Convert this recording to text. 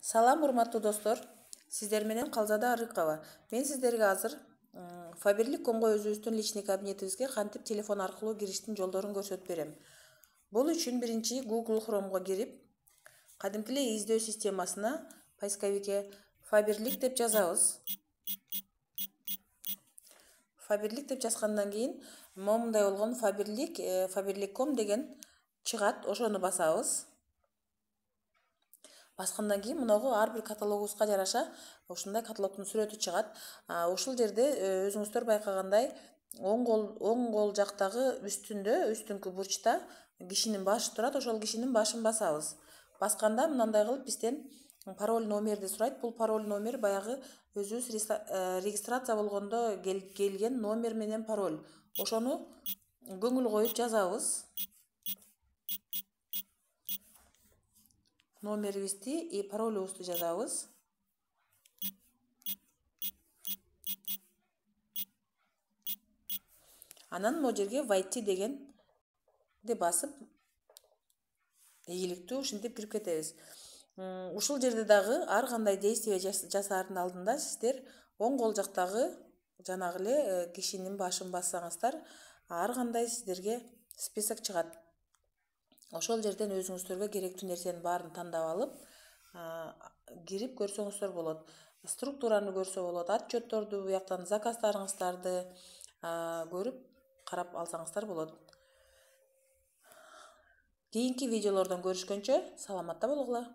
Салам урматтуу достор. Сиздер менен Калзада Арыкова. Мен сиздерге азыр Faberlic.com'го өзүбүздүн личный кабинетибизге кантип телефон аркылуу кириштин жолдорун көрсөтүп берем. Бул үчүн биринчи Google Chrome'го кирип, кадимки эле издөө системасына поисковикке Faberlic деп жазабыз. Faberlic деп жазгандан кийин момундай болгон Faberlic.com деген чыгат, ошону басабыз. Баскандан кийин мынагу ар бир каталогубузга жараша ушундай каталогдун сүрөтү чыгат. Ушул жерде өзүңүздөр байкагандай оң кол жактагы үстүнкү бурчта кишинин башы турат, ошол кишинин башын басабыз. Басканда мындай кылып бизден пароль номерди сурайт. Бул пароль номер баягы өзүбүз регистрация болгондо келген номер менен пароль. Ошону көңүл коюп жазабыз. Номерибизди и паролюбузду жазабыз. Анан могу жерге войти дегенди басып ийгиликтүү ушинтип кирип кетебиз. Ушул жерде дагы ар кандай действие жасаардын алдында сиздер оң кол жактагы жанагы эле кишинин башын бассаңыздар, ар кандай сиздерге список чыгат. Ошол жерден өзүңүздөргө керектүү нерсенин баарын тандап алып, кирип көрсөңүздөр болот. Структураны көрсө болот, отчетторду, буяктан заказдарыңыздарды көрүп карап алсаңыздар болот. Кийинки видеолордон көрүшкөнчө саламатта болгула.